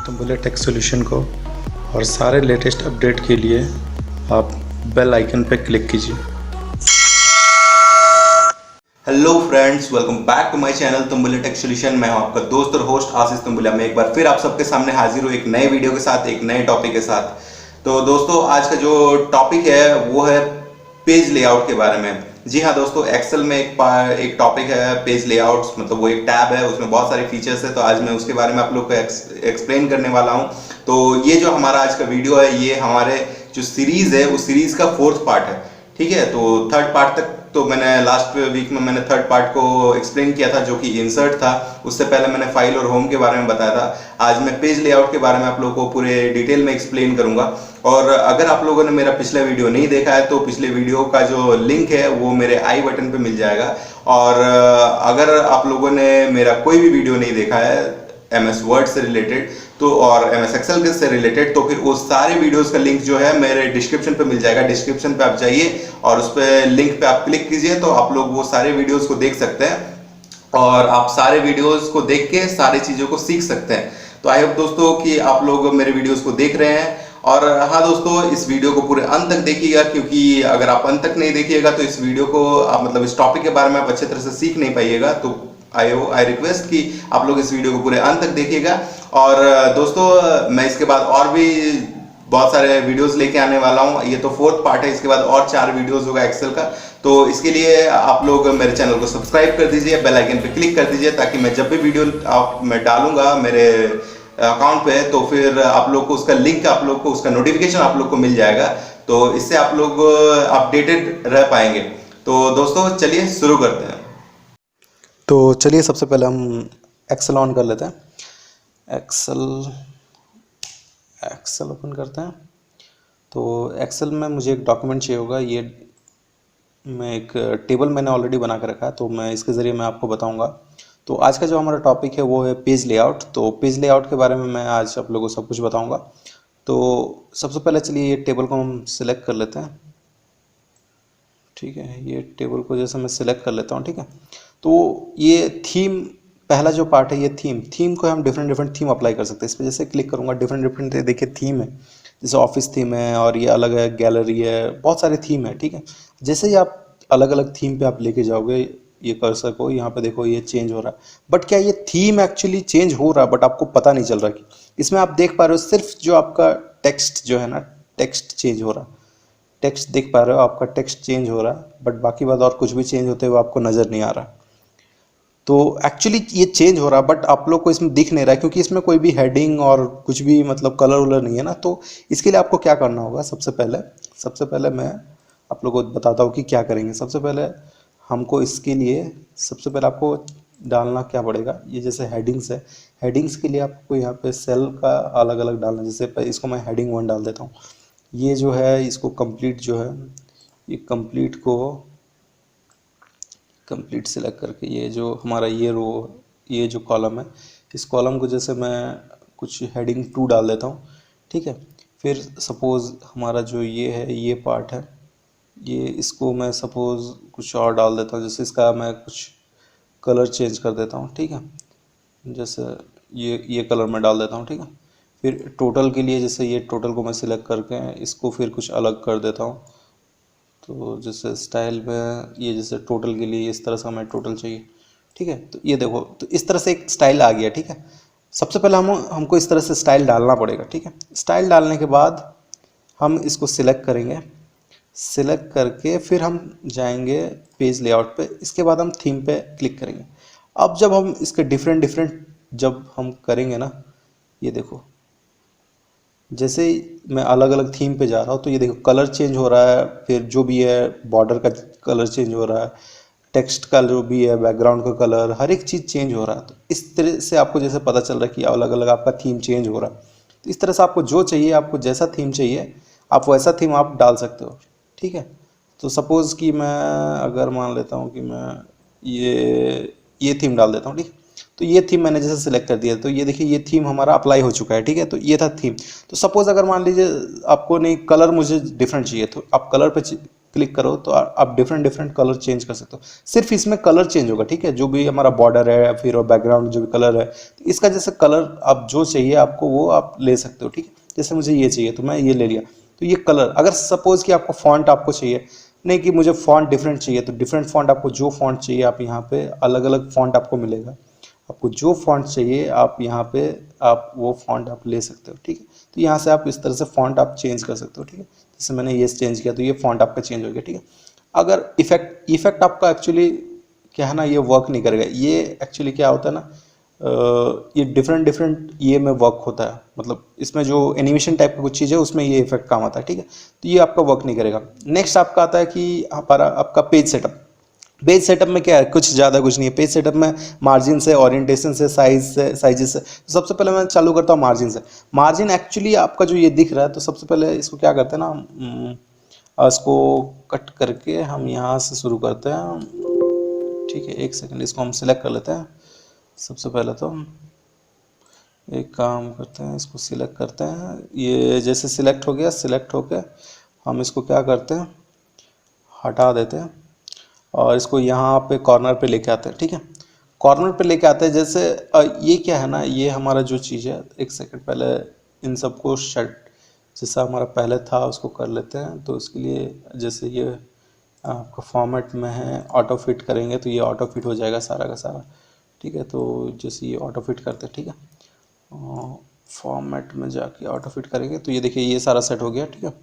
तुमबुले tech solution को और सारे लेटेस्ट अपडेट के लिए आप बेल आइकन पर क्लिक कीजिए। Hello friends, welcome back to my channel Tumbule tech solution. मैं हूं आपका दोस्त और होस्ट आशीष तुमबुलिया। मैं एक बार फिर आप सबके सामने हाजिर हूं एक नए वीडियो के साथ, एक नए टॉपिक के साथ। तो दोस्तों, आज का जो टॉपिक है वो है पेज लेआउट के बारे में। जी हाँ दोस्तों, एक्सेल में एक टॉपिक है पेज लेआउट्स, मतलब वो एक टैब है, उसमें बहुत सारे फीचर्स है। तो आज मैं उसके बारे में आप लोग को एक्सप्लेन करने वाला हूँ। तो ये जो हमारा आज का वीडियो है, ये हमारे जो सीरीज है उस सीरीज का 4th पार्ट है। ठीक है, तो 3rd पार्ट तक तो मैंने लास्ट वीक में मैंने 3rd पार्ट को एक्सप्लेन किया था, जो कि इंसर्ट था। उससे पहले मैंने फाइल और होम के बारे में बताया था। आज मैं पेज लेआउट के बारे में आप लोगों को पूरे डिटेल में एक्सप्लेन करूंगा। और अगर आप लोगों ने मेरा पिछला वीडियो नहीं देखा है तो पिछले वीडियो का जो लिंक है वो मेरे आई बटन पे मिल जाएगा। और अगर आप लोगों ने मेरा कोई भी वीडियो नहीं देखा है MS वर्ड से रिलेटेड तो और MS एक्सेल से रिलेटेड, तो फिर वो सारे वीडियोस का लिंक जो है मेरे डिस्क्रिप्शन पे मिल जाएगा। डिस्क्रिप्शन पे आप जाइए और उस पे लिंक पे आप क्लिक कीजिए तो आप लोग वो सारे वीडियोस को देख सकते हैं और आप सारे वीडियोस को देख के सारी चीज़ों को सीख सकते हैं। तो आई होप दोस्तों कि आप लोग मेरे वीडियोस को देख रहे हैं। और हाँ दोस्तों, इस वीडियो को पूरे अंत तक देखिएगा, क्योंकि अगर आप अंत तक नहीं देखिएगा तो इस वीडियो को आप मतलब इस टॉपिक के बारे में आप अच्छे तरह से सीख नहीं पाइएगा। तो आई रिक्वेस्ट कि आप लोग इस वीडियो को पूरे अंत तक देखिएगा। और दोस्तों, मैं इसके बाद और भी बहुत सारे वीडियोस लेके आने वाला हूँ। ये तो 4th पार्ट है, इसके बाद और 4 वीडियोस होगा एक्सेल का। तो इसके लिए आप लोग मेरे चैनल को सब्सक्राइब कर दीजिए, बेल आइकन पे क्लिक कर दीजिए, ताकि मैं जब भी वीडियो मैं डालूंगा मेरे अकाउंट पे तो फिर आप लोग को उसका लिंक, आप लोग को उसका नोटिफिकेशन आप लोग को मिल जाएगा। तो इससे आप लोग अपडेटेड रह पाएंगे। तो दोस्तों, चलिए शुरू करते हैं। तो चलिए सबसे पहले हम एक्सेल ऑन कर लेते हैं। एक्सेल ओपन करते हैं। तो एक्सेल में मुझे एक डॉक्यूमेंट चाहिए होगा। ये मैं एक टेबल मैंने ऑलरेडी बना कर रखा है, तो मैं इसके ज़रिए मैं आपको बताऊंगा। तो आज का जो हमारा टॉपिक है वो है पेज लेआउट। तो पेज लेआउट के बारे में मैं आज आप लोगों को सब कुछ बताऊंगा। तो सबसे पहले चलिए ये टेबल को हम सिलेक्ट कर लेते हैं। ठीक है, ये टेबल को जैसे मैं सिलेक्ट कर लेता हूँ। ठीक है, तो ये थीम, पहला जो पार्ट है ये थीम को हम डिफरेंट थीम अप्लाई कर सकते हैं। इस पर जैसे क्लिक करूँगा, डिफरेंट देखिए थीम है। जैसे ऑफिस थीम है और ये अलग है, गैलरी है, बहुत सारे थीम है। ठीक है, जैसे ही आप अलग अलग थीम पे आप लेके जाओगे, ये कर्सर को यहाँ पे देखो ये चेंज हो रहा है। बट क्या ये थीम एक्चुअली चेंज हो रहा है, बट आपको पता नहीं चल रहा कि इसमें आप देख पा रहे हो सिर्फ जो आपका टेक्स्ट जो है ना, टेक्स्ट चेंज हो रहा है। टेक्स्ट देख पा रहे हो, आपका टेक्स्ट चेंज हो रहा है, बट बाकी बात और कुछ भी चेंज होते हुए आपको नज़र नहीं आ रहा। तो एक्चुअली ये चेंज हो रहा है, बट आप लोग को इसमें दिख नहीं रहा है, क्योंकि इसमें कोई भी हेडिंग और कुछ भी मतलब कलर वलर नहीं है ना। तो इसके लिए आपको क्या करना होगा, सबसे पहले मैं आप लोगों को बताता हूँ कि क्या करेंगे। सबसे पहले हमको इसके लिए सबसे पहले आपको डालना क्या पड़ेगा, ये जैसे हेडिंग्स है, हेडिंग्स के लिए आपको यहाँ पे सेल का अलग अलग डालना। जैसे इसको मैं हेडिंग 1 डाल देता हूँ। ये जो है इसको कंप्लीट जो है, ये कंप्लीट सेलेक्ट करके ये जो हमारा ये रो, ये जो कॉलम है, इस कॉलम को जैसे मैं कुछ हेडिंग 2 डाल देता हूँ। ठीक है, फिर सपोज़ हमारा जो ये है, ये पार्ट है, ये इसको मैं सपोज़ कुछ और डाल देता हूँ। जैसे इसका मैं कुछ कलर चेंज कर देता हूँ। ठीक है, जैसे ये कलर मैं डाल देता हूँ। ठीक है, फिर टोटल के लिए जैसे ये टोटल को मैं सिलेक्ट करके इसको फिर कुछ अलग कर देता हूँ। तो जैसे स्टाइल में ये जैसे टोटल के लिए इस तरह से हमें टोटल चाहिए। ठीक है, तो ये देखो, तो इस तरह से एक स्टाइल आ गया। ठीक है, सबसे पहले हमको इस तरह से स्टाइल डालना पड़ेगा। ठीक है, स्टाइल डालने के बाद हम इसको सिलेक्ट करेंगे। सिलेक्ट करके फिर हम जाएंगे पेज लेआउट पे। इसके बाद हम थीम पे क्लिक करेंगे। अब जब हम इसके डिफरेंट जब हम करेंगे ना, ये देखो, जैसे मैं अलग अलग थीम पे जा रहा हूँ तो ये देखो कलर चेंज हो रहा है, फिर जो भी है बॉर्डर का कलर चेंज हो रहा है, टेक्स्ट का जो भी है बैकग्राउंड का कलर, हर एक चीज़ चेंज हो रहा है। तो इस तरह से आपको जैसे पता चल रहा है कि अलग अलग आपका थीम चेंज हो रहा है। तो इस तरह से आपको जो चाहिए, आपको जैसा थीम चाहिए आप वैसा थीम आप डाल सकते हो। ठीक है, तो सपोज़ कि मैं अगर मान लेता हूँ कि मैं ये थीम डाल देता हूँ। ठीक, तो ये थीम मैंने जैसे सिलेक्ट कर दिया, तो ये देखिए ये थीम हमारा अप्लाई हो चुका है। ठीक है, तो ये था थीम। तो सपोज़ अगर मान लीजिए आपको नहीं, कलर मुझे डिफरेंट चाहिए, तो आप कलर पे क्लिक करो तो आप डिफरेंट डिफरेंट कलर चेंज कर सकते हो। सिर्फ इसमें कलर चेंज होगा, ठीक है, जो भी हमारा बॉर्डर है फिर बैकग्राउंड जो भी कलर है, तो इसका जैसे कलर आप जो चाहिए आपको वो आप ले सकते हो, ठीक है। जैसे मुझे ये चाहिए तो मैं ये ले लिया, तो ये कलर, अगर सपोज कि आपको फॉन्ट आपको चाहिए, नहीं कि मुझे फॉन्ट डिफरेंट चाहिए, तो डिफरेंट फॉन्ट आपको जो फॉन्ट चाहिए आप यहाँ पे अलग अलग फॉन्ट आपको मिलेगा, आपको जो फॉन्ट चाहिए आप यहाँ पे आप वो फॉन्ट आप ले सकते हो, ठीक है। तो यहाँ से आप इस तरह से फॉन्ट आप चेंज कर सकते हो, ठीक है। जैसे मैंने ये चेंज किया तो ये फॉन्ट आपका चेंज हो गया, ठीक है। अगर इफेक्ट आपका एक्चुअली क्या है ना, ये वर्क नहीं करेगा। ये एक्चुअली क्या होता है ना, ये डिफरेंट डिफरेंट ये में वर्क होता है, मतलब इसमें जो एनिमेशन टाइप का कुछ चीज़ है उसमें ये इफेक्ट काम आता है, ठीक है। तो ये आपका वर्क नहीं करेगा। नेक्स्ट आपका आता है कि हमारा आपका पेज सेटअप। पेज सेटअप में क्या है, कुछ ज़्यादा कुछ नहीं है। पेज सेटअप में मार्जिन से, ओरिएंटेशन से, साइजेस से, तो सबसे पहले मैं चालू करता हूँ मार्जिन से। मार्जिन एक्चुअली आपका जो ये दिख रहा है, तो सबसे पहले इसको क्या करते हैं ना, इसको कट करके हम यहाँ से शुरू करते हैं, ठीक है। एक सेकंड, इसको हम सिलेक्ट कर लेते हैं। सबसे पहले तो एक काम करते हैं, इसको सिलेक्ट करते हैं। ये जैसे सिलेक्ट हो गया, सिलेक्ट होके हम इसको क्या करते हैं, हटा देते हैं और इसको यहाँ पे कॉर्नर पे लेके आते हैं, ठीक है। कॉर्नर पे लेके आते हैं। जैसे ये क्या है ना, ये हमारा जो चीज़ है, एक सेकंड पहले इन सबको शट जैसा हमारा पहले था उसको कर लेते हैं। तो इसके लिए जैसे ये आपका फॉर्मेट में है, ऑटो फिट करेंगे तो ये ऑटो फिट हो जाएगा सारा का सारा, ठीक है। तो जैसे ये ऑटो फिट करते हैं, ठीक है, फॉर्मेट में जाके ऑटो फिट करेंगे तो ये देखिए ये सारा सेट हो गया, ठीक है।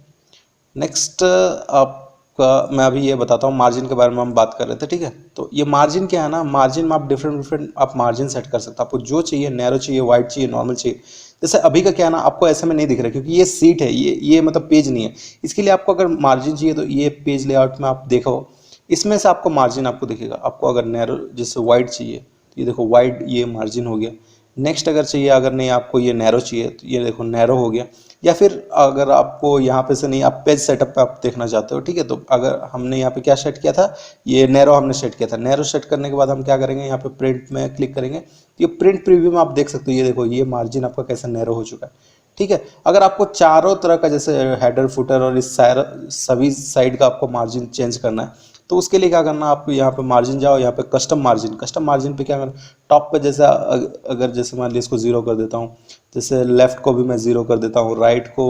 नेक्स्ट आपका मैं अभी ये बताता हूँ, मार्जिन के बारे में हम बात कर रहे थे, ठीक है। तो ये मार्जिन क्या है ना, मार्जिन में आप डिफरेंट डिफरेंट आप मार्जिन सेट कर सकते हो, आपको जो चाहिए, नैरो चाहिए, वाइड चाहिए, नॉर्मल चाहिए। जैसे अभी का क्या है ना, आपको ऐसे में नहीं दिख रहा क्योंकि ये सीट है, ये मतलब पेज नहीं है। इसके लिए आपको अगर मार्जिन चाहिए तो ये पेज लेआउट में आप देखो, इसमें से आपको मार्जिन आपको दिखेगा। आपको अगर नैरो जैसे वाइड चाहिए तो ये देखो वाइड, ये मार्जिन हो गया। नेक्स्ट अगर चाहिए, अगर नहीं आपको ये नैरो चाहिए तो ये देखो नैरो हो गया। या फिर अगर आपको यहाँ पे से नहीं, आप पेज सेटअप पे आप देखना चाहते हो, ठीक है, तो अगर हमने यहाँ पे क्या सेट किया था, ये नैरो हमने सेट किया था। नैरो सेट करने के बाद हम क्या करेंगे, यहाँ पे प्रिंट में क्लिक करेंगे, ये प्रिंट प्रीव्यू में आप देख सकते हो, ये देखो ये मार्जिन आपका कैसा नैरो हो चुका है, ठीक है। अगर आपको चारों तरह का जैसे हेडर फुटर और इस सभी साइड का आपको मार्जिन चेंज करना है, तो उसके लिए क्या करना, आपको यहाँ पे मार्जिन जाओ, यहाँ पे कस्टम मार्जिन पे क्या करना, टॉप पे जैसे अगर जैसे मान लीजिए इसको 0 कर देता हूँ, जैसे लेफ्ट को भी मैं 0 कर देता हूँ, राइट को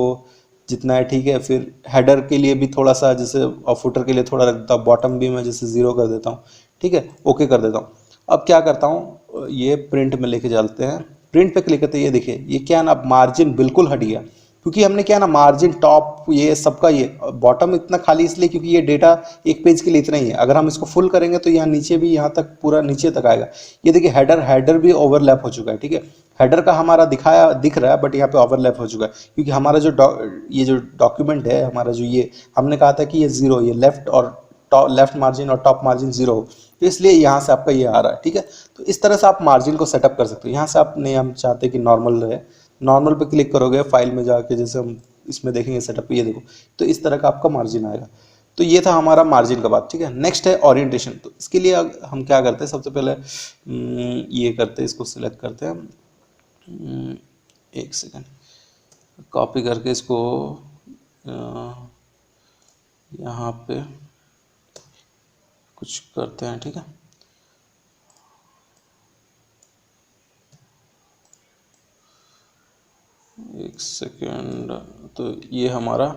जितना है, ठीक है। फिर हेडर के लिए भी थोड़ा सा जैसे, और फुटर के लिए थोड़ा रख देता हूँ, बॉटम भी मैं जैसे 0 कर देता हूँ, ठीक है, ओके कर देता हूँ। अब क्या करता हूँ, ये प्रिंट में लेके चलते हैं। प्रिंट पे क्लिक करते हैं, ये देखिए ये क्या है ना, मार्जिन बिल्कुल हट गया क्योंकि हमने क्या ना, मार्जिन टॉप ये सबका, ये बॉटम इतना खाली इसलिए क्योंकि ये डेटा एक पेज के लिए इतना ही है। अगर हम इसको फुल करेंगे तो यहाँ नीचे भी, यहाँ तक पूरा नीचे तक आएगा। ये देखिए हेडर भी ओवरलैप हो चुका है, ठीक है। हेडर का हमारा दिख रहा है, बट यहाँ पे ओवरलैप हो चुका है क्योंकि हमारा जो ये जो डॉक्यूमेंट है हमारा, जो ये हमने कहा था कि ये 0, ये लेफ्ट और लेफ्ट मार्जिन और टॉप मार्जिन 0 हो, तो इसलिए यहाँ से आपका ये आ रहा है, ठीक है। तो इस तरह से आप मार्जिन को सेटअप कर सकते हो। यहाँ से आपने, हम चाहते हैं कि नॉर्मल रहे, नॉर्मल पे क्लिक करोगे, फाइल में जाके जैसे हम इसमें देखेंगे सेटअप, ये देखो, तो इस तरह का आपका मार्जिन आएगा। तो ये था हमारा मार्जिन का बात, ठीक है। नेक्स्ट है ओरिएंटेशन। तो इसके लिए हम क्या करते हैं, सबसे पहले ये करते हैं, इसको सिलेक्ट करते हैं, एक सेकेंड, कॉपी करके इसको यहाँ पे कुछ करते हैं, ठीक है। एक सेकेंड, तो ये हमारा,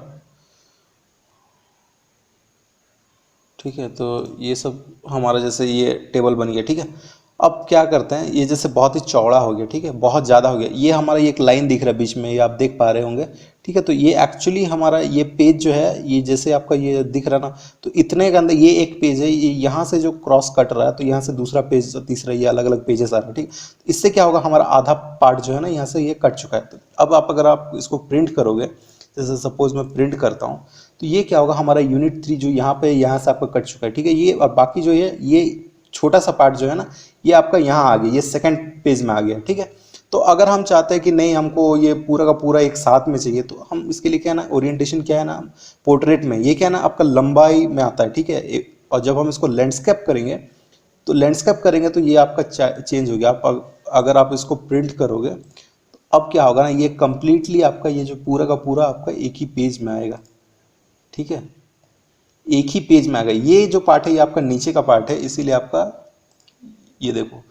ठीक है, तो ये सब हमारा जैसे ये टेबल बन गया, ठीक है। अब क्या करते हैं, ये जैसे बहुत ही चौड़ा हो गया, ठीक है, बहुत ज़्यादा हो गया। ये हमारा एक लाइन दिख रहा है बीच में, ये आप देख पा रहे होंगे, ठीक है। तो ये एक्चुअली हमारा ये पेज जो है, ये जैसे आपका ये दिख रहा ना, तो इतने के अंदर ये एक पेज है, ये यहाँ से जो क्रॉस कट रहा है, तो यहाँ से दूसरा पेज, तीसरा, ये अलग अलग पेजेस आ रहे हैं, ठीक। इससे क्या होगा, हमारा आधा पार्ट जो है ना, यहाँ से ये कट चुका है। तो अब आप अगर आप इसको प्रिंट करोगे, जैसे सपोज मैं प्रिंट करता हूँ, तो ये क्या होगा, हमारा यूनिट 3 जो यहाँ पे, यहाँ से आपका कट चुका है, ठीक है। ये और बाकी जो है, ये छोटा सा पार्ट जो है ना, ये आपका यहाँ आ गया, ये सेकंड पेज में आ गया, ठीक है। तो अगर हम चाहते हैं कि नहीं, हमको ये पूरा का पूरा एक साथ में चाहिए, तो हम इसके लिए क्या है ना, ओरिएंटेशन क्या है ना, पोर्ट्रेट में ये क्या है ना, आपका लंबाई में आता है, ठीक है। और जब हम इसको लैंडस्केप करेंगे, तो लैंडस्केप करेंगे तो ये आपका चेंज हो गया। आप अगर आप इसको प्रिंट करोगे, तो अब क्या होगा ना, ये कंप्लीटली आपका ये जो पूरा का पूरा आपका एक ही पेज में आएगा, ठीक है। एक ही पेज में आ गया। ये जो पार्ट है ये आपका नीचे का पार्ट है, इसीलिए आपका ये देखो,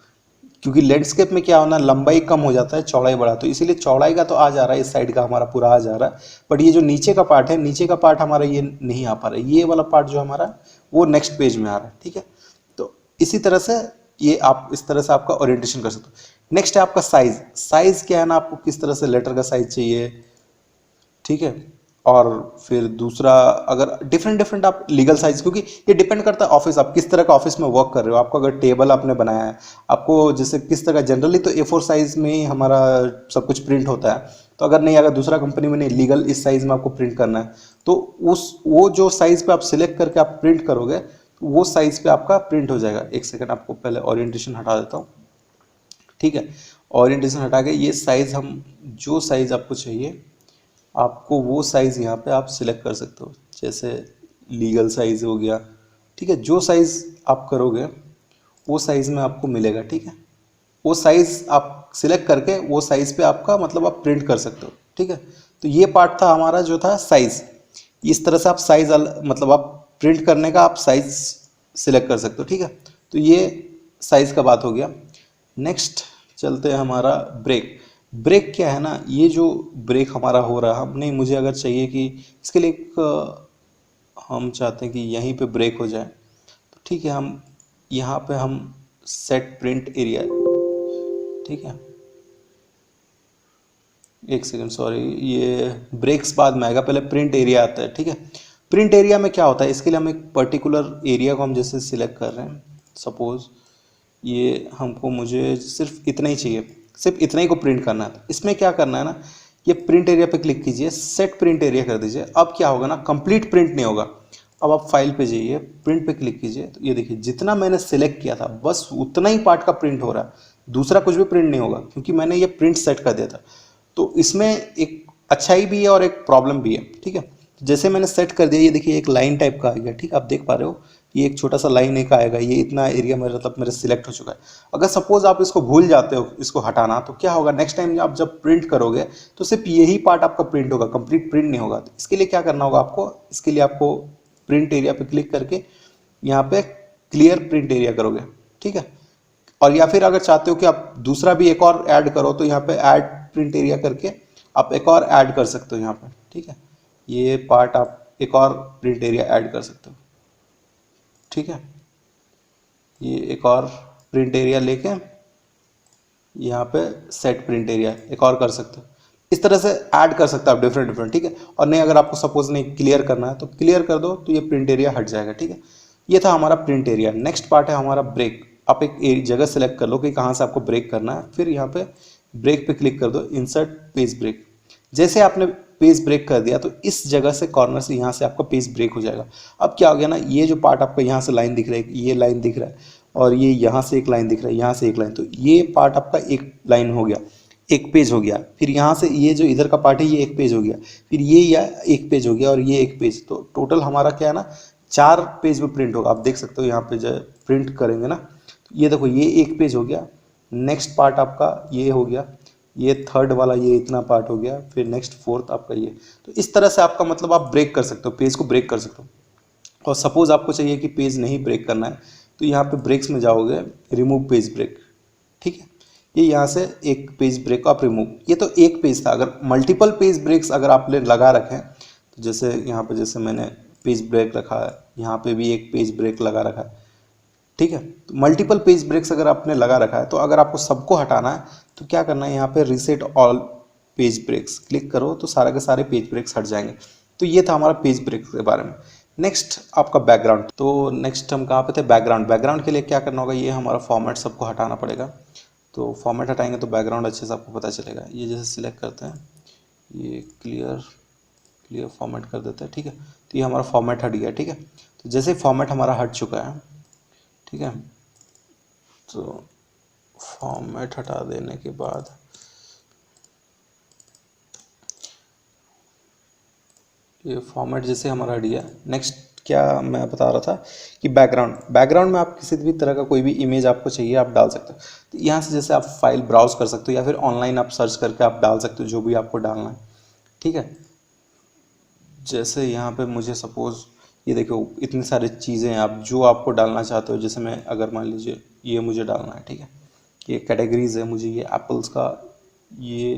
क्योंकि लैंडस्केप में क्या होना, लंबाई कम हो जाता है चौड़ाई बढ़ा, तो इसीलिए चौड़ाई का तो आ जा रहा है, इस साइड का हमारा पूरा आ जा रहा है, बट ये जो नीचे का पार्ट है, नीचे का पार्ट हमारा ये नहीं आ पा रहा है, ये वाला पार्ट जो हमारा वो नेक्स्ट पेज में आ रहा है। ठीक है, तो इसी तरह से ये आप इस तरह से आपका ओरिएंटेशन कर सकते हो। नेक्स्ट है आपका साइज। साइज क्या है ना, आपको किस तरह से लेटर का साइज चाहिए, ठीक है। और फिर दूसरा, अगर डिफरेंट डिफरेंट आप लीगल साइज, क्योंकि ये डिपेंड करता है ऑफिस, आप किस तरह का ऑफिस में वर्क कर रहे हो। आपको अगर टेबल आपने बनाया है, आपको जैसे किस तरह, जनरली तो A4 साइज में ही हमारा सब कुछ प्रिंट होता है, तो अगर नहीं, अगर दूसरा कंपनी में नहीं, लीगल इस साइज में आपको प्रिंट करना है, तो वो जो साइज पे आप सिलेक्ट करके आप प्रिंट करोगे, तो वो साइज पे आपका प्रिंट हो जाएगा। एक सेकंड, आपको पहले ओरिएंटेशन हटा देता हूँ। ठीक है, ओरिएंटेशन हटा के ये साइज, हम जो साइज आपको चाहिए, आपको वो साइज़ यहाँ पे आप सिलेक्ट कर सकते हो, जैसे लीगल साइज़ हो गया। ठीक है, जो साइज़ आप करोगे वो साइज़ में आपको मिलेगा। ठीक है, वो साइज़ आप सिलेक्ट करके वो साइज़ पे आपका मतलब आप प्रिंट कर सकते हो। ठीक है, तो ये पार्ट था हमारा जो था साइज़। इस तरह से आप साइज़ मतलब आप प्रिंट करने का आप साइज़ सिलेक्ट कर सकते हो। ठीक है, तो ये साइज़ का बात हो गया। नेक्स्ट चलते हैं हमारा ब्रेक। ब्रेक क्या है ना, ये जो ब्रेक हमारा हो रहा है, नहीं मुझे अगर चाहिए कि इसके लिए हम चाहते हैं कि यहीं पे ब्रेक हो जाए, तो ठीक है, हम यहाँ पे हम सेट प्रिंट एरिया, ठीक है, एक सेकंड सॉरी, ये ब्रेक्स बाद में आएगा, पहले प्रिंट एरिया आता है। ठीक है, प्रिंट एरिया में क्या होता है, इसके लिए हम एक पर्टिकुलर एरिया को हम जैसे सिलेक्ट कर रहे हैं, सपोज ये हमको, मुझे सिर्फ इतना ही चाहिए, सिर्फ इतना ही को प्रिंट करना है। इसमें क्या करना है ना, ये प्रिंट एरिया पे क्लिक कीजिए, सेट प्रिंट एरिया कर दीजिए। अब क्या होगा ना, कंप्लीट प्रिंट नहीं होगा। अब आप फाइल पे जाइए, प्रिंट पे क्लिक कीजिए, तो ये देखिए जितना मैंने सेलेक्ट किया था बस उतना ही पार्ट का प्रिंट हो रहा है, दूसरा कुछ भी प्रिंट नहीं होगा, क्योंकि मैंने ये प्रिंट सेट कर दिया था। तो इसमें एक अच्छाई भी है और एक प्रॉब्लम भी है। ठीक है, जैसे मैंने सेट कर दिया, ये देखिए एक लाइन टाइप का आ गया। ठीक है, आप देख पा रहे हो, ये एक छोटा सा लाइन एक आएगा, ये इतना एरिया मेरा मतलब मेरा सिलेक्ट हो चुका है। अगर सपोज आप इसको भूल जाते हो इसको हटाना, तो क्या होगा, नेक्स्ट टाइम आप जब प्रिंट करोगे तो सिर्फ यही पार्ट आपका प्रिंट होगा, कंप्लीट प्रिंट नहीं होगा। तो इसके लिए क्या करना होगा आपको, इसके लिए आपको प्रिंट एरिया पे क्लिक करके यहाँ पे क्लियर प्रिंट एरिया करोगे। ठीक है, और या फिर अगर चाहते हो कि आप दूसरा भी एक और ऐड करो, तो यहाँ पे ऐड प्रिंट एरिया करके आप एक और ऐड कर सकते हो यहाँ पे। ठीक है, ये पार्ट आप एक और प्रिंट एरिया ऐड कर सकते हो। ठीक है, ये एक और प्रिंट एरिया लेके यहाँ पे सेट प्रिंट एरिया एक और कर सकते हो। इस तरह से ऐड कर सकते हो आप डिफरेंट डिफरेंट। ठीक है, और नहीं अगर आपको सपोज नहीं क्लियर करना है तो क्लियर कर दो, तो ये प्रिंट एरिया हट जाएगा। ठीक है, ये था हमारा प्रिंट एरिया। नेक्स्ट पार्ट है हमारा ब्रेक। आप एक जगह सेलेक्ट कर लो कि कहाँ से आपको ब्रेक करना है, फिर यहाँ पे ब्रेक पे क्लिक कर दो, इंसर्ट पेज ब्रेक। जैसे आपने पेज ब्रेक कर दिया, तो इस जगह से कॉर्नर से यहाँ से आपका पेज ब्रेक हो जाएगा। अब क्या हो गया ना, ये जो पार्ट आपका यहाँ से लाइन दिख रहा है, ये लाइन दिख रहा है, और ये यहाँ से एक लाइन दिख रहा है, यहाँ से एक लाइन, तो ये पार्ट आपका एक लाइन हो गया, एक पेज हो गया। फिर यहाँ से ये जो इधर का पार्ट है ये एक पेज हो गया, फिर ये या एक पेज हो गया, और ये एक पेज, तो टोटल हमारा क्या है ना 4 पेज में प्रिंट होगा। आप देख सकते हो यहाँ पे जो प्रिंट करेंगे ना, तो ये देखो ये एक पेज हो गया। नेक्स्ट पार्ट आपका ये हो गया, ये थर्ड वाला ये इतना पार्ट हो गया, फिर नेक्स्ट फोर्थ आपका ये। तो इस तरह से आपका मतलब आप ब्रेक कर सकते हो, पेज को ब्रेक कर सकते हो। और सपोज आपको चाहिए कि पेज नहीं ब्रेक करना है, तो यहाँ पे ब्रेक्स में जाओगे, रिमूव पेज ब्रेक। ठीक है, ये यहाँ से एक पेज ब्रेक को आप रिमूव, ये तो एक पेज था। अगर मल्टीपल पेज ब्रेक्स अगर आपने लगा रखें, तो जैसे यहाँ पे जैसे मैंने पेज ब्रेक रखा है, यहाँ पे भी एक पेज ब्रेक लगा रखा है। ठीक है, तो मल्टीपल पेज ब्रेक्स अगर आपने लगा रखा है, तो अगर आपको सबको हटाना है तो क्या करना है, यहाँ पे reset all page breaks click करो, तो सारे के सारे पेज ब्रेक्स हट जाएंगे। तो ये था हमारा पेज ब्रेक्स के बारे में। नेक्स्ट आपका बैकग्राउंड। तो नेक्स्ट हम कहाँ पे थे, बैकग्राउंड। बैकग्राउंड के लिए क्या करना होगा, ये हमारा फॉर्मेट सबको हटाना पड़ेगा। तो फॉर्मेट हटाएंगे तो बैकग्राउंड अच्छे से आपको पता चलेगा। ये जैसे सिलेक्ट करते हैं, ये क्लियर फॉर्मेट कर देते हैं। ठीक है, तो ये हमारा फॉर्मेट हट गया। ठीक है, तो जैसे फॉर्मेट हमारा हट चुका है, ठीक है, तो फॉर्मेट हटा देने के बाद ये फॉर्मेट जैसे हमारा हट गया। नेक्स्ट क्या मैं बता रहा था कि बैकग्राउंड में आप किसी भी तरह का कोई भी इमेज आपको चाहिए आप डाल सकते हो। तो यहाँ से जैसे आप फाइल ब्राउज कर सकते हो, या फिर ऑनलाइन आप सर्च करके आप डाल सकते हो जो भी आपको डालना है। ठीक है, जैसे यहाँ पे मुझे सपोज ये देखो इतनी सारी चीज़ें हैं, आप जो आपको डालना चाहते हो, जैसे मैं अगर मान लीजिए ये मुझे डालना है, ठीक है, ये कैटेगरीज है, मुझे ये एप्पल्स का ये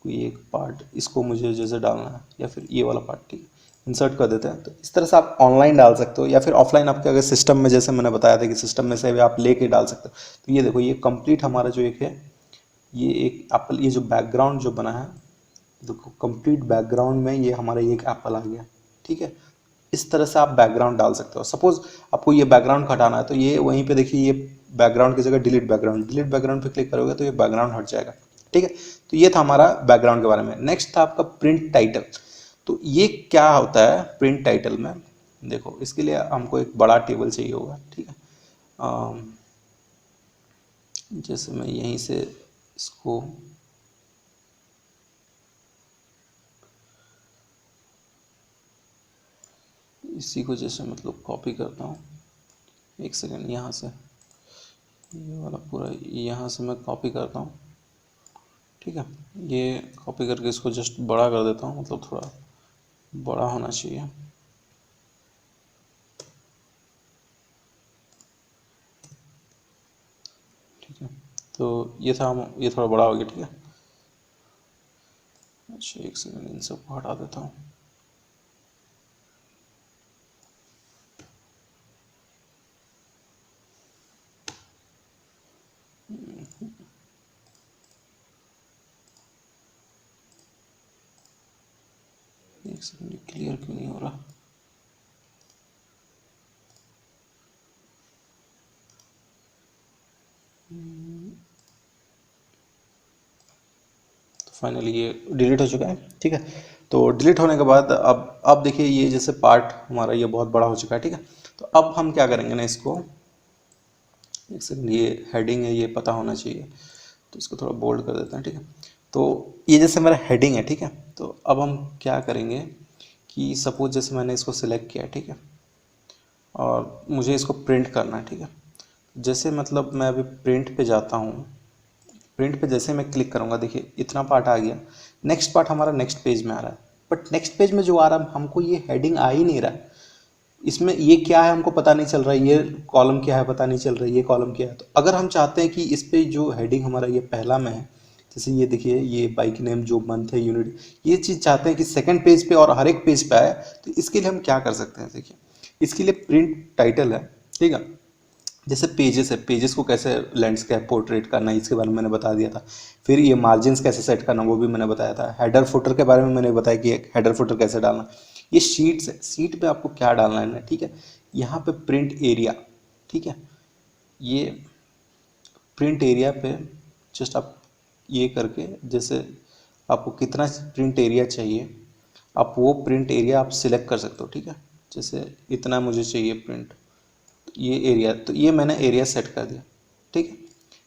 कोई एक पार्ट इसको मुझे जैसे डालना है, या फिर ये वाला पार्ट, ठीक है, इंसर्ट कर देते हैं। तो इस तरह से आप ऑनलाइन डाल सकते हो, या फिर ऑफलाइन आपके अगर सिस्टम में, जैसे मैंने बताया था कि सिस्टम में से भी आप लेके डाल सकते हो। तो ये देखो ये कंप्लीट हमारा जो एक है, ये एक एप्पल, ये जो बैकग्राउंड जो बना है, देखो कंप्लीट बैकग्राउंड में ये हमारा एक एप्पल आ गया, ठीक है। इस तरह से आप बैकग्राउंड डाल सकते हो। सपोज आपको ये बैकग्राउंड हटाना है, तो ये वहीं पे देखिए, ये बैकग्राउंड की जगह डिलीट बैकग्राउंड पे क्लिक करोगे तो ये बैकग्राउंड हट जाएगा, ठीक है। तो ये था हमारा बैकग्राउंड के बारे में। नेक्स्ट था आपका प्रिंट टाइटल। तो ये क्या होता है प्रिंट टाइटल में, देखो इसके लिए हमको एक बड़ा टेबल चाहिए होगा, ठीक है। जैसे मैं यहीं से इसको इसी को जैसे मतलब कॉपी करता हूँ, एक सेकेंड, यहाँ से ये वाला पूरा यहाँ से मैं कॉपी करता हूँ, ठीक है। ये कॉपी करके इसको जस्ट बड़ा कर देता हूँ, मतलब थोड़ा बड़ा होना चाहिए, ठीक है। तो ये था, ये थोड़ा बड़ा हो गया, ठीक है। अच्छा एक सेकेंड, इन सबको हटा देता हूँ। एक सेकेंड, क्लियर क्यों नहीं हो रहा। तो फाइनली ये डिलीट हो चुका है, ठीक है। तो डिलीट होने के बाद अब देखिए ये जैसे पार्ट हमारा ये बहुत बड़ा हो चुका है, ठीक है। तो अब हम क्या करेंगे ना, इसको एक सेकेंड, ये हेडिंग है, ये पता होना चाहिए, तो इसको थोड़ा बोल्ड कर देते हैं, ठीक है। तो ये जैसे मेरा हेडिंग है, ठीक है। तो अब हम क्या करेंगे कि सपोज जैसे मैंने इसको सिलेक्ट किया, ठीक है, और मुझे इसको प्रिंट करना है, ठीक है। जैसे मतलब मैं अभी प्रिंट पे जाता हूँ, प्रिंट पे जैसे मैं क्लिक करूँगा, देखिए इतना पार्ट आ गया। नेक्स्ट पार्ट हमारा नेक्स्ट पेज में आ रहा है, बट नेक्स्ट पेज में जो आ रहा है हमको ये हेडिंग आ ही नहीं रहा है। इसमें ये क्या है हमको पता नहीं चल रहा है, ये कॉलम क्या है पता नहीं चल रहा है, ये कॉलम क्या है। तो अगर हम चाहते हैं कि इस पे जो हेडिंग हमारा ये पहला में है, जैसे ये देखिए ये बाइक नेम जो मंथ है यूनिट, ये चीज़ चाहते हैं कि सेकंड पेज पे और हर एक पेज पे आए, तो इसके लिए हम क्या कर सकते हैं, देखिए इसके लिए प्रिंट टाइटल है, ठीक है। जैसे पेजेस है, पेजेस को कैसे लैंडस्केप पोर्ट्रेट करना है इसके बारे में मैंने बता दिया था। फिर ये मार्जिन्स कैसे सेट करना वो भी मैंने बताया था। हेडर फुटर के बारे में मैंने बताया कि हेडर फुटर कैसे डालना। ये शीट्स है, शीट पे आपको क्या डालना है ना, ठीक है। यहाँ पे प्रिंट एरिया, ठीक है, ये प्रिंट एरिया पे जस्ट आप ये करके, जैसे आपको कितना प्रिंट एरिया चाहिए, आप वो प्रिंट एरिया आप सिलेक्ट कर सकते हो, ठीक है। जैसे इतना मुझे चाहिए प्रिंट, ये एरिया, तो ये मैंने एरिया सेट कर दिया, ठीक है।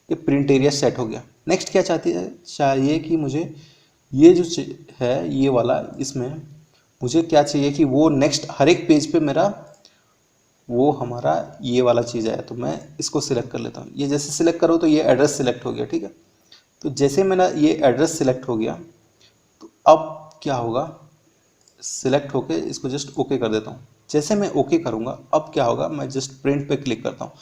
ये प्रिंट एरिया सेट हो गया। नेक्स्ट क्या चाहिए कि मुझे ये जो है ये वाला, इसमें मुझे क्या चाहिए कि वो नेक्स्ट हर एक पेज पे मेरा वो हमारा ये वाला चीज़ है। तो मैं इसको सिलेक्ट कर लेता हूँ। ये जैसे सिलेक्ट करो तो ये एड्रेस सिलेक्ट हो गया, ठीक है। तो जैसे मेरा ये एड्रेस सिलेक्ट हो गया, तो अब क्या होगा, सिलेक्ट होके इसको जस्ट ओके कर देता हूँ। जैसे मैं ओके करूँगा, अब क्या होगा, मैं जस्ट प्रिंट पे क्लिक करता हूँ।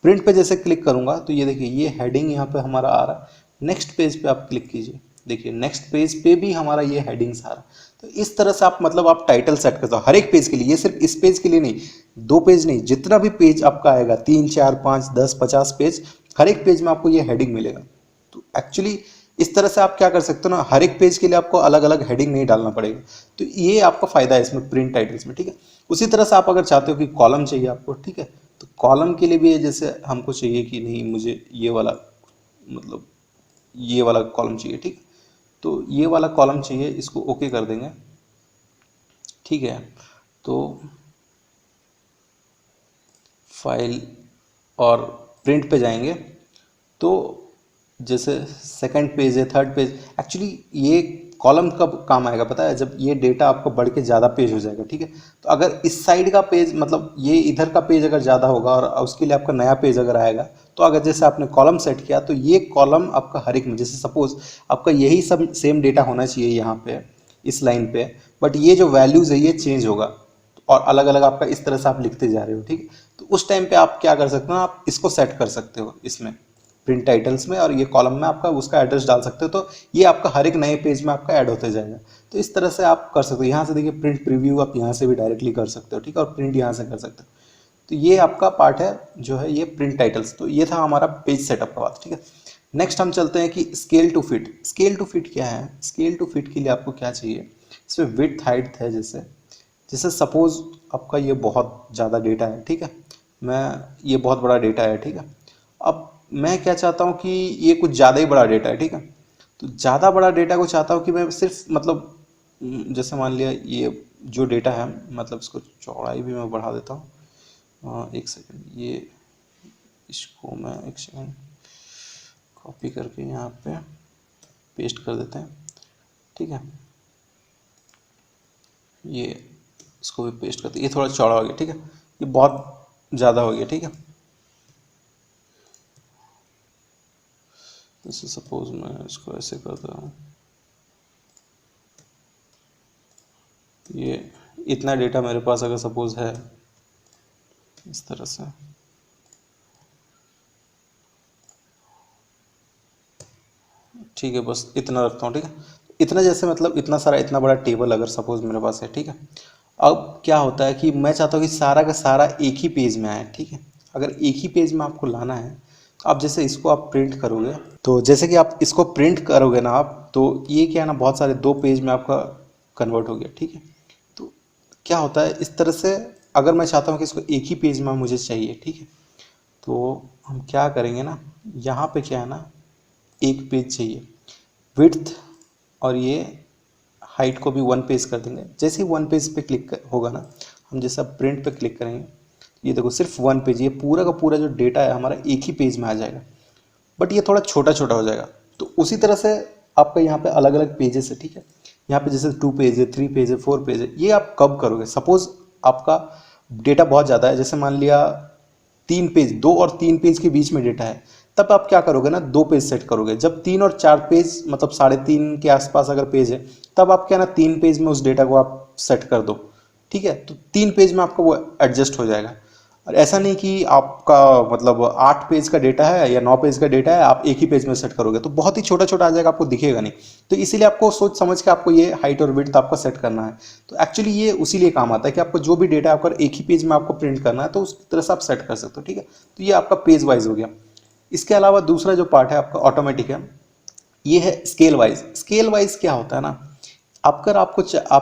प्रिंट पे जैसे क्लिक करूँगा तो ये देखिए ये हेडिंग यहाँ पे हमारा आ रहा है। नेक्स्ट पेज पे आप क्लिक कीजिए, देखिए नेक्स्ट पेज पे भी हमारा ये हेडिंग्स आ रहा है। तो इस तरह से आप मतलब आप टाइटल सेट करते हो हर एक पेज के लिए। ये सिर्फ इस पेज के लिए नहीं, 2 पेज नहीं, जितना भी पेज आपका आएगा, 3 4 5 10 50 पेज, हर एक पेज में आपको ये हेडिंग मिलेगा। तो एक्चुअली इस तरह से आप क्या कर सकते हो ना, हर एक पेज के लिए आपको अलग अलग हेडिंग नहीं डालना पड़ेगा। तो ये आपका फ़ायदा है इसमें प्रिंट टाइटल्स में, ठीक है। उसी तरह से आप अगर चाहते हो कि कॉलम चाहिए आपको, ठीक है, तो कॉलम के लिए भी जैसे हमको चाहिए कि नहीं मुझे ये वाला मतलब ये वाला कॉलम चाहिए, ठीक है। तो ये वाला कॉलम चाहिए, इसको ओके कर देंगे, ठीक है। तो फाइल और प्रिंट पे जाएंगे, तो जैसे सेकंड पेज है, थर्ड पेज, एक्चुअली ये कॉलम कब काम आएगा पता है, जब ये डेटा आपका बढ़ के ज़्यादा पेज हो जाएगा, ठीक है। तो अगर इस साइड का पेज मतलब ये इधर का पेज अगर ज़्यादा होगा और उसके लिए आपका नया पेज अगर आएगा, तो अगर जैसे आपने कॉलम सेट किया तो ये कॉलम आपका हर एक में, जैसे सपोज आपका यही सब सेम डेटा होना चाहिए यहाँ पे इस लाइन पे, बट ये जो वैल्यूज़ है ये चेंज होगा। और अलग अलग आपका इस तरह से आप लिखते जा रहे हो, ठीक है। तो उस टाइम पे आप क्या कर सकते हो, आप इसको सेट कर सकते हो इसमें प्रिंट टाइटल्स में, और ये कॉलम में आपका उसका एड्रेस डाल सकते हो, तो ये आपका हर एक नए पेज में आपका ऐड होते जाएगा। तो इस तरह से आप कर सकते हो। यहाँ से देखिए प्रिंट प्रीव्यू आप यहाँ से भी डायरेक्टली कर सकते हो, ठीक है, और प्रिंट यहाँ से कर सकते हो। तो ये आपका पार्ट है जो है ये प्रिंट टाइटल्स। तो ये था हमारा पेज सेटअप का बात, ठीक है। नेक्स्ट हम चलते हैं कि scale to fit. Scale to fit क्या है? स्केल टू फिट के लिए आपको क्या चाहिए, इसमें विड्थ हाइट है। जैसे जैसे सपोज आपका ये बहुत ज़्यादा डेटा है, ठीक है, ये बहुत बड़ा डेटा है, ठीक है। अब मैं क्या चाहता हूँ कि ये कुछ ज़्यादा ही बड़ा डेटा है, ठीक है। तो ज़्यादा बड़ा डेटा को चाहता हूँ कि मैं सिर्फ मतलब जैसे मान लिया ये जो डेटा है, मतलब इसको चौड़ाई भी मैं बढ़ा देता हूँ। एक सेकंड, ये इसको मैं एक सेकंड कॉपी करके यहाँ पे पेस्ट कर देते हैं, ठीक है। ये इसको भी पेस्ट करते हैं, ये थोड़ा चौड़ा हो गया, ठीक है, ये बहुत ज़्यादा हो गया, ठीक है। जैसे सपोज मैं इसको ऐसे करता हूँ, ये इतना डेटा मेरे पास अगर सपोज है इस तरह से, ठीक है, बस इतना रखता हूँ, ठीक है। इतना जैसे मतलब इतना सारा इतना बड़ा टेबल अगर सपोज मेरे पास है, ठीक है। अब क्या होता है कि मैं चाहता हूँ कि सारा का सारा एक ही पेज में आए, ठीक है। अगर एक ही पेज में आपको लाना है तो आप जैसे इसको आप प्रिंट करोगे, तो जैसे कि आप इसको प्रिंट करोगे ना आप, तो ये क्या है ना, बहुत सारे 2 पेज में आपका कन्वर्ट हो गया, ठीक है। तो क्या होता है इस तरह से, अगर मैं चाहता हूँ कि इसको एक ही पेज में मुझे चाहिए, ठीक है, तो हम क्या करेंगे ना, यहाँ पे क्या है ना, एक पेज चाहिए, विड्थ और ये हाइट को भी 1 पेज कर देंगे। जैसे ही 1 पेज पे क्लिक होगा ना, हम जैसा प्रिंट पे क्लिक करेंगे, ये देखो सिर्फ 1 पेज, ये पूरा का पूरा जो डेटा है हमारा एक ही पेज में आ जाएगा, बट ये थोड़ा छोटा छोटा हो जाएगा। तो उसी तरह से आपका यहाँ पे अलग अलग पेजेस है, ठीक है। यहाँ पे जैसे 2 पेज है, 3 पेज है, 4 पेज है, ये आप कब करोगे, सपोज आपका डेटा बहुत ज़्यादा है, जैसे मान लिया 3 पेज, 2 और 3 पेज के बीच में डेटा है, तब आप क्या करोगे ना, 2 पेज सेट करोगे। जब 3 और 4 पेज मतलब 3.5 के आसपास अगर पेज है, तब आप क्या ना 3 पेज में उस डेटा को आप सेट कर दो, ठीक है। तो 3 पेज में आपका वो एडजस्ट हो जाएगा। और ऐसा नहीं कि आपका मतलब 8 पेज का डेटा है या 9 पेज का डेटा है, आप एक ही पेज में सेट करोगे तो बहुत ही छोटा छोटा आ जाएगा, आपको दिखेगा नहीं। तो इसीलिए आपको सोच समझ के आपको ये हाइट और विड्थ आपको सेट करना है। तो एक्चुअली ये उसी लिए काम आता है कि आपको जो भी डेटा आपका एक ही पेज में आपको प्रिंट करना है, तो उस तरह से आप सेट कर सकते हो, ठीक है। तो ये आपका पेज वाइज हो गया। इसके अलावा दूसरा जो पार्ट है आपका ऑटोमेटिक है, ये है स्केल वाइज। स्केल वाइज क्या होता है ना, अगर आप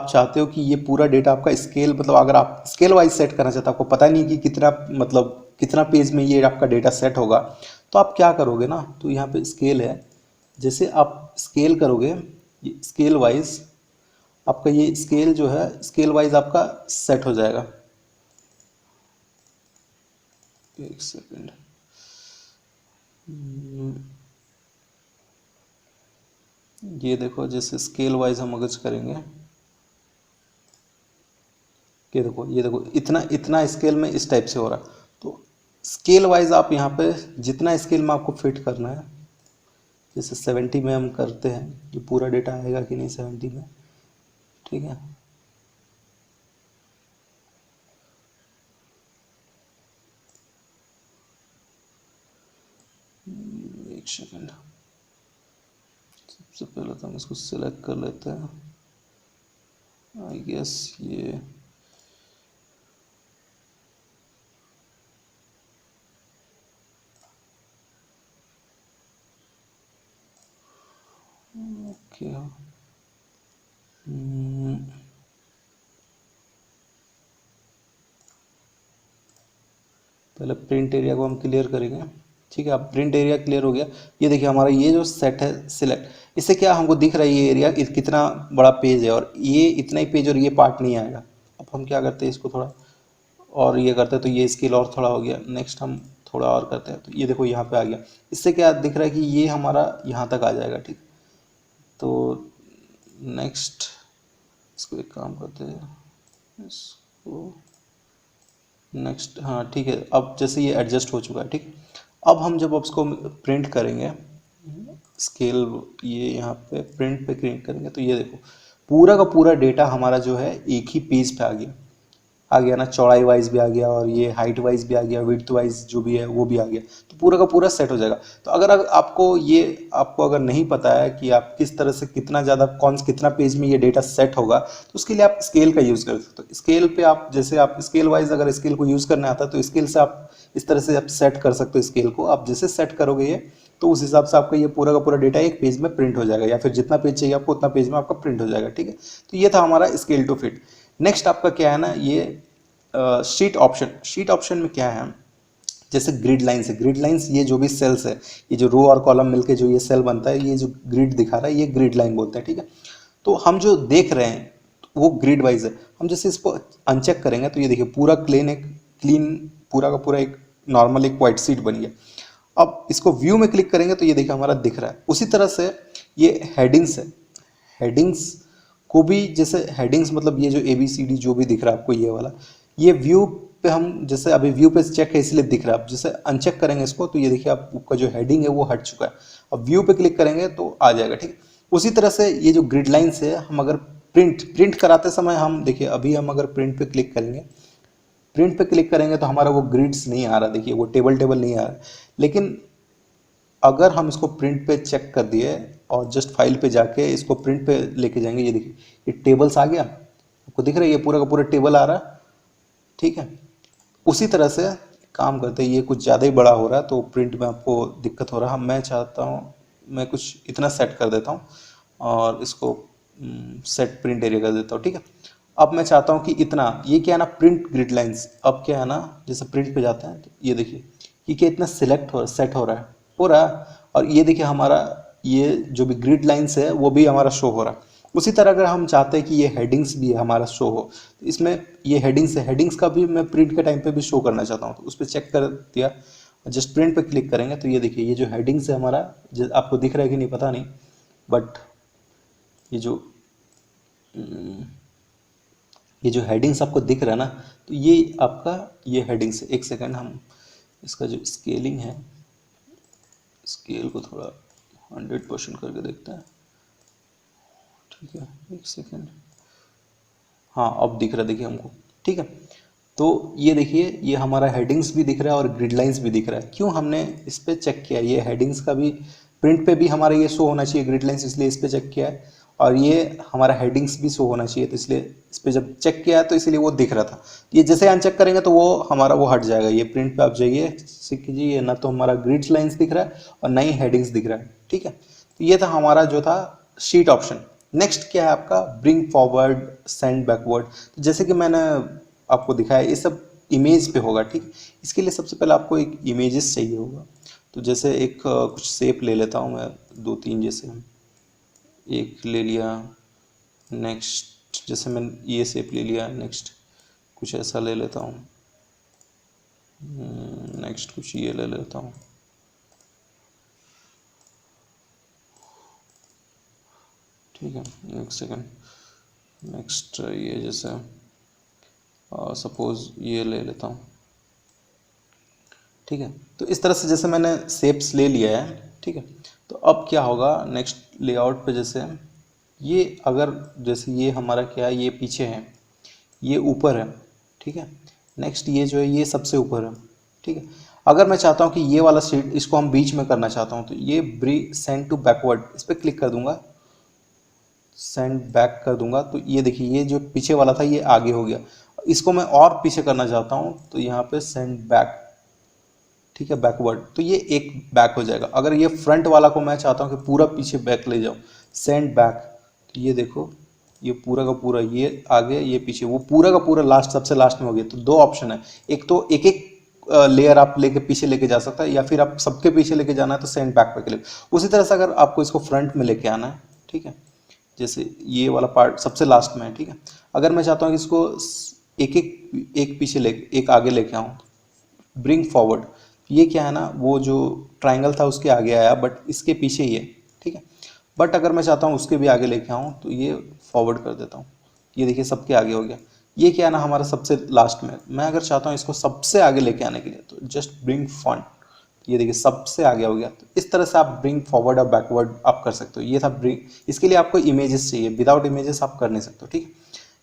चाहते हो कि ये पूरा डेटा आपका स्केल, मतलब अगर आप स्केल वाइज सेट करना चाहते हो, आपको पता नहीं कि कितना मतलब कितना पेज में ये आपका डेटा सेट होगा, तो आप क्या करोगे ना, तो यहाँ पे स्केल है, जैसे आप स्केल करोगे स्केल वाइज, आपका ये स्केल जो है स्केल वाइज आपका सेट हो जाएगा। एक सेकेंड, ये देखो जैसे स्केल वाइज हम अगर करेंगे, ये देखो इतना इतना स्केल में इस टाइप से हो रहा। तो स्केल वाइज आप यहाँ पे जितना स्केल में आपको फिट करना है, जैसे 70 में हम करते हैं, ये पूरा डेटा आएगा कि नहीं 70 में, ठीक है। एक सेकेंड, सबसे पहले तो हम इसको सिलेक्ट कर लेते हैं। आई गेस ये ओके। पहले प्रिंट एरिया को हम क्लियर करेंगे, ठीक है। अब प्रिंट एरिया क्लियर हो गया, ये देखिए हमारा ये जो सेट है सिलेक्ट, इससे क्या हमको दिख रहा है ये एरिया कितना बड़ा पेज है, और ये इतना ही पेज और ये पार्ट नहीं आएगा। अब हम क्या करते हैं, इसको थोड़ा और ये करते हैं, तो ये स्केल और थोड़ा हो गया। नेक्स्ट हम थोड़ा और करते हैं, तो ये देखो यहाँ पे आ गया। इससे क्या दिख रहा है कि ये हमारा यहाँ तक आ जाएगा, ठीक। तो नेक्स्ट इसको एक काम करते हैं, इसको नेक्स्ट, हाँ ठीक है। अब जैसे ये एडजस्ट हो चुका है, ठीक। अब हम जब उसको प्रिंट करेंगे स्केल, ये यहाँ पे प्रिंट पे क्लिक करेंगे, तो ये देखो पूरा का पूरा डेटा हमारा जो है एक ही पेज पे आ गया। आ गया ना, चौड़ाई वाइज भी आ गया और ये हाइट वाइज भी आ गया, विड्थ वाइज जो भी है वो भी आ गया, तो पूरा का पूरा सेट हो जाएगा। तो अगर आपको अगर नहीं पता है कि आप किस तरह से कितना ज़्यादा कितना पेज में ये डेटा सेट होगा, तो उसके लिए आप स्केल का यूज़ कर सकते हो। स्केल पे आप जैसे आप स्केल वाइज अगर स्केल को यूज़ करना आता है तो स्केल से आप इस तरह से आप सेट कर सकते हो। स्केल को आप जैसे सेट करोगे ये, तो उस हिसाब से आपका ये पूरा का पूरा डेटा एक पेज में प्रिंट हो जाएगा, या फिर जितना पेज चाहिए आपको उतना पेज में आपका प्रिंट हो जाएगा। ठीक है, तो ये था हमारा स्केल टू फिट। नेक्स्ट आपका क्या है ना, ये शीट ऑप्शन में क्या है, जैसे ग्रिड लाइन्स है। ग्रिड लाइन्स ये जो भी सेल्स है, ये जो रो और कॉलम मिलके जो ये सेल बनता है, ये जो ग्रिड दिखा रहा है ये ग्रिड लाइन बोलते हैं। ठीक है, तो हम जो देख रहे हैं वो ग्रिड वाइज है। हम जैसे इसको अनचेक करेंगे तो ये देखिए पूरा क्लीन पूरा का पूरा एक नॉर्मल एक वाइट शीट बन गया। अब इसको व्यू में क्लिक करेंगे तो ये देखिए हमारा दिख रहा है। उसी तरह से ये हेडिंग्स है, हेडिंग्स को भी जैसे हेडिंग्स मतलब ये जो ABCD जो भी दिख रहा है आपको ये वाला, ये व्यू पे हम जैसे अभी व्यू पे चेक है इसलिए दिख रहा है। आप जैसे अनचेक करेंगे इसको तो ये देखिए आपका जो हेडिंग है वो हट चुका है। अब व्यू पे क्लिक करेंगे तो आ जाएगा। ठीक है, उसी तरह से ये जो ग्रिड लाइन्स है, हम अगर प्रिंट कराते समय हम देखिए अभी हम अगर प्रिंट पे क्लिक करेंगे तो हमारा वो ग्रिड्स नहीं आ रहा, देखिए वो टेबल नहीं आ रहा। लेकिन अगर हम इसको प्रिंट पे चेक कर दिए और जस्ट फाइल पे जाके इसको प्रिंट पे लेके जाएंगे, ये देखिए ये टेबल्स आ गया, आपको दिख रहा है ये पूरा का पूरा टेबल आ रहा है। ठीक है, उसी तरह से काम करते हैं। ये कुछ ज़्यादा ही बड़ा हो रहा है तो प्रिंट में आपको दिक्कत हो रहा है। मैं चाहता हूँ मैं कुछ इतना सेट कर देता हूँ और इसको सेट प्रिंट एरिया कर देता हूँ। ठीक है, अब मैं चाहता हूँ कि इतना, ये क्या है ना प्रिंट ग्रिड लाइंस। अब क्या है ना, जैसे प्रिंट पे जाते हैं तो ये देखिए कि क्या इतना सेट हो रहा है। और ये देखिए हमारा ये जो भी ग्रिड लाइंस है वो भी हमारा शो हो रहा है। उसी तरह अगर हम चाहते हैं कि ये हेडिंग्स भी हमारा शो हो, तो इसमें ये हेडिंग्स है, हेडिंग्स का भी मैं प्रिंट के टाइम पे भी शो करना चाहता हूँ, तो उस पर चेक कर दिया, जस्ट प्रिंट पे क्लिक करेंगे तो ये देखिए ये जो हेडिंग्स है हमारा, आपको दिख रहा है कि नहीं पता नहीं, बट ये जो हेडिंग्स आपको दिख रहा है ना, तो ये आपका ये हेडिंग्स है। एक सेकंड, हम इसका जो स्केलिंग है, स्केल को थोड़ा 100% करके देखते हैं। ठीक है, एक सेकंड, हाँ अब दिख रहा है देखिए हमको। ठीक है, तो ये देखिए ये हमारा हेडिंग्स भी दिख रहा है और ग्रिड लाइंस भी दिख रहा है। क्यों हमने इस पर चेक किया, ये हेडिंग्स का भी प्रिंट पे भी हमारा ये शो होना चाहिए ग्रिड लाइंस, इसलिए इस पर चेक किया है, और ये हमारा हेडिंग्स भी शो होना चाहिए तो इसलिए इस पर जब चेक किया तो इसलिए वो दिख रहा था। ये जैसे अनचेक करेंगे तो वो हमारा वो हट जाएगा। ये प्रिंट पे आप जाइए, सीख कीजिए, ना तो हमारा ग्रिड लाइंस दिख रहा है और ना ही हेडिंग्स दिख रहा है। ठीक है, तो ये था हमारा जो था शीट ऑप्शन। नेक्स्ट क्या है आपका, ब्रिंग फॉरवर्ड, सेंड बैकवर्ड। तो जैसे कि मैंने आपको दिखाया ये सब इमेज पे होगा। ठीक, इसके लिए सबसे पहले आपको एक इमेजेस चाहिए होगा। तो जैसे एक कुछ शेप ले लेता हूँ मैं, 2-3 जैसे एक ले लिया। नेक्स्ट जैसे मैं ये शेप ले लिया, नेक्स्ट कुछ ऐसा ले लेता हूँ, नेक्स्ट कुछ ये ले लेता हूँ। ठीक है, एक सेकंड, नेक्स्ट ये जैसे सपोज ये ले लेता हूँ। ठीक है, तो इस तरह से जैसे मैंने शेप्स ले लिया है। ठीक है, तो अब क्या होगा नेक्स्ट लेआउट पे, जैसे ये अगर जैसे ये हमारा क्या है, ये पीछे है, ये ऊपर है। ठीक है, नेक्स्ट ये जो है ये सबसे ऊपर है। ठीक है, अगर मैं चाहता हूँ कि ये वाला शीट इसको हम बीच में करना चाहता हूँ, तो ये सेंड टू बैकवर्ड, इस पर क्लिक कर दूंगा, सेंड बैक कर दूंगा, तो ये देखिए ये जो पीछे वाला था ये आगे हो गया। इसको मैं और पीछे करना चाहता हूँ तो यहाँ पे सेंड बैक, ठीक है, बैकवर्ड, तो ये एक बैक हो जाएगा। अगर ये फ्रंट वाला को मैं चाहता हूँ कि पूरा पीछे बैक ले जाऊँ, सेंड बैक, तो ये देखो ये पूरा का पूरा ये आगे ये पीछे, वो पूरा का पूरा लास्ट सबसे लास्ट में हो गया। तो दो ऑप्शन है, एक तो एक एक लेयर आप लेके पीछे लेके जा सकता है, या फिर आप सबके पीछे लेके जाना है तो सेंड बैक पे क्लिक। उसी तरह से अगर आपको इसको फ्रंट में लेके आना है, ठीक है, जैसे ये वाला पार्ट सबसे लास्ट में है। ठीक है, अगर मैं चाहता हूँ कि इसको एक पीछे ले एक आगे लेके आऊँ, ब्रिंग फॉरवर्ड, ये क्या है ना, वो जो ट्राइंगल था उसके आगे आया बट इसके पीछे ही है। ठीक है, बट अगर मैं चाहता हूँ उसके भी आगे लेके आऊँ तो ये फॉरवर्ड कर देता हूँ, ये देखिए सबके आगे हो गया। ये क्या है ना हमारा सबसे लास्ट में, मैं अगर चाहता हूँ इसको सबसे आगे लेके आने के लिए तो जस्ट ब्रिंग फ्रंट, ये देखिए सबसे आगे हो गया। तो इस तरह से आप ब्रिंग फॉरवर्ड और बैकवर्ड आप कर सकते हो। ये था ब्रिंग, इसके लिए आपको इमेजेस चाहिए, विदाउट इमेजेस आप कर नहीं सकते हो। ठीक है,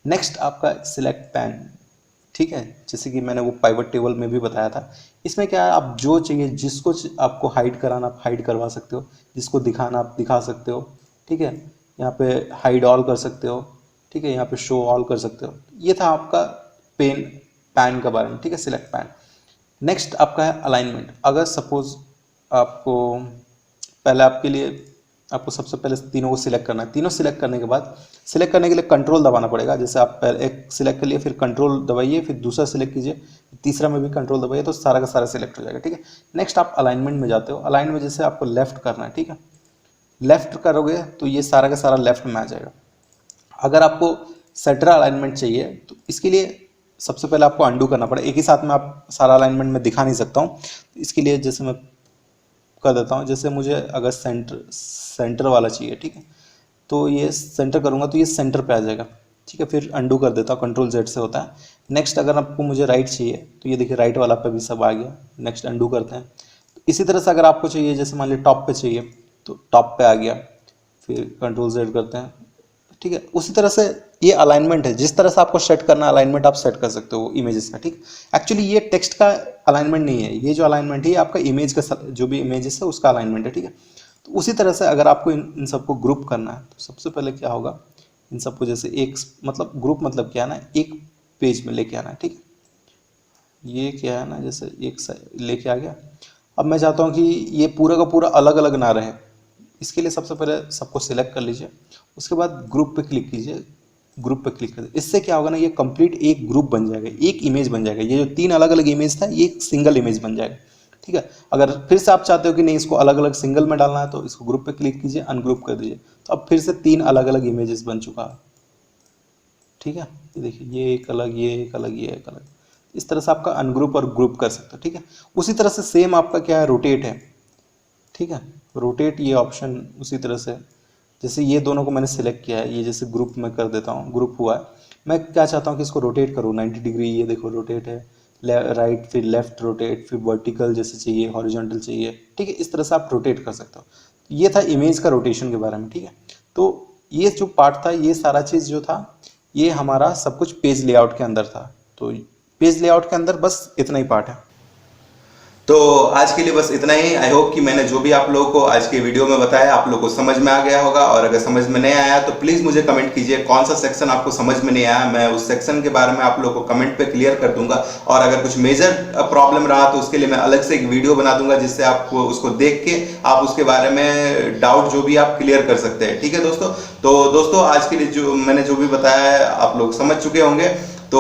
नेक्स्ट आपका सिलेक्ट पैन। ठीक है, जैसे कि मैंने वो पाइवट टेबल में भी बताया था। इसमें क्या है, आप जो चाहिए जिसको आपको हाइड कराना आप हाइड करवा सकते हो, जिसको दिखाना आप दिखा सकते हो। ठीक है, यहाँ पे हाइड ऑल कर सकते हो। ठीक है, यहाँ पे शो ऑल कर सकते हो। ये था आपका पैन का बारे में। ठीक है, सिलेक्ट पैन। नेक्स्ट आपका है अलाइनमेंट। अगर सपोज आपको पहले आपके लिए आपको सबसे पहले तीनों को सिलेक्ट करना है। तीनों सिलेक्ट करने के बाद सिलेक्ट करने के लिए कंट्रोल दबाना पड़ेगा। जैसे आप पहले एक सिलेक्ट कर लिए, फिर कंट्रोल दबाइए, फिर दूसरा सिलेक्ट कीजिए, तीसरा में भी कंट्रोल दबाइए, तो सारा का सारा सिलेक्ट हो जाएगा। ठीक है, नेक्स्ट आप अलाइनमेंट में जाते हो। अलाइनमेंट में जैसे आपको लेफ्ट करना है, ठीक है, लेफ्ट करोगे तो ये सारा का सारा लेफ्ट में आ जाएगा। अगर आपको सेंटर अलाइनमेंट चाहिए तो इसके लिए सबसे पहले आपको अंडू करना पड़ेगा। एक ही साथ में आप सारा अलाइनमेंट में दिखा नहीं सकता हूँ, इसके लिए जैसे मैं कर देता हूँ। जैसे मुझे अगर सेंटर वाला चाहिए, ठीक है, तो ये सेंटर करूँगा तो ये सेंटर पे आ जाएगा। ठीक है, फिर अंडू कर देता हूँ, कंट्रोल जेड से होता है। नेक्स्ट अगर आपको मुझे राइट चाहिए तो ये देखिए राइट वाला पे भी सब आ गया। नेक्स्ट अंडू करते हैं। तो इसी तरह से अगर आपको चाहिए, जैसे मान लीजिए टॉप पे चाहिए तो टॉप पे आ गया, फिर कंट्रोल जेड करते हैं। ठीक है, उसी तरह से ये अलाइनमेंट है। जिस तरह से आपको सेट करना अलाइनमेंट आप सेट कर सकते हो इमेजेस का। ठीक, एक्चुअली ये टेक्स्ट का अलाइनमेंट नहीं है, ये जो अलाइनमेंट है ये आपका इमेज का जो भी इमेजेस है उसका अलाइनमेंट है। ठीक है, तो उसी तरह से अगर आपको इन सबको ग्रुप करना है तो सबसे पहले क्या होगा, इन सबको जैसे एक मतलब ग्रुप मतलब क्या है ना, एक पेज में लेके आना है। ठीक है, ये क्या है ना, जैसे एक लेके आ गया। अब मैं चाहता हूँ कि ये पूरा का पूरा अलग अलग ना रहे। इसके लिए सबसे पहले सबको सिलेक्ट कर लीजिए, उसके बाद ग्रुप पे क्लिक कीजिए, ग्रुप पे क्लिक कर दीजिए। इससे क्या होगा ना, ये कंप्लीट एक ग्रुप बन जाएगा, एक इमेज बन जाएगा। ये जो तीन अलग अलग इमेज था ये एक सिंगल इमेज बन जाएगा। ठीक है, अगर फिर से आप चाहते हो कि नहीं इसको अलग अलग सिंगल में डालना है तो इसको ग्रुप पे क्लिक कीजिए, अनग्रुप कर दीजिए, तो अब फिर से तीन अलग अलग इमेजेस बन चुका है। ठीक है, ये देखिए ये एक अलग, ये एक अलग, ये एक अलग। इस तरह से आपका अनग्रुप और ग्रुप कर सकते हो। ठीक है, उसी तरह से सेम आपका क्या है, रोटेट है। ठीक है, रोटेट ये ऑप्शन उसी तरह से, जैसे ये दोनों को मैंने सेलेक्ट किया है, ये जैसे ग्रुप में कर देता हूँ, ग्रुप हुआ है। मैं क्या चाहता हूँ कि इसको रोटेट करूँ 90 डिग्री। ये देखो रोटेट है, राइट, फिर लेफ्ट रोटेट, फिर वर्टिकल जैसे चाहिए, हॉरिजॉन्टल चाहिए। ठीक है, इस तरह से आप रोटेट कर सकते हो। ये था इमेज का रोटेशन के बारे में। ठीक है, तो ये जो पार्ट था, ये सारा चीज़ जो था, ये हमारा सब कुछ पेज लेआउट के अंदर था। तो पेज लेआउट के अंदर बस इतना ही पार्ट है। तो आज के लिए बस इतना ही। आई होप कि मैंने जो भी आप लोगों को आज के वीडियो में बताया आप लोगों को समझ में आ गया होगा। और अगर समझ में नहीं आया तो प्लीज़ मुझे कमेंट कीजिए कौन सा सेक्शन आपको समझ में नहीं आया। मैं उस सेक्शन के बारे में आप लोगों को कमेंट पे क्लियर कर दूंगा। और अगर कुछ मेजर प्रॉब्लम रहा तो उसके लिए मैं अलग से एक वीडियो बना दूंगा, जिससे आप उसको देख के आप उसके बारे में डाउट जो भी आप क्लियर कर सकते हैं। ठीक है दोस्तों, तो दोस्तों आज के लिए जो मैंने जो भी बताया है आप लोग समझ चुके होंगे। तो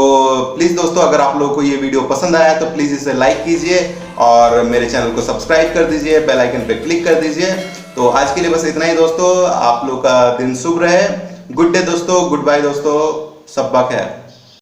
प्लीज़ दोस्तों, अगर आप लोगों को ये वीडियो पसंद आया तो प्लीज़ इसे लाइक कीजिए और मेरे चैनल को सब्सक्राइब कर दीजिए, बेल आइकन पे क्लिक कर दीजिए। तो आज के लिए बस इतना ही दोस्तों, आप लोग का दिन शुभ रहे। गुड डे दोस्तों, गुड बाय दोस्तों, सब्बा खैर।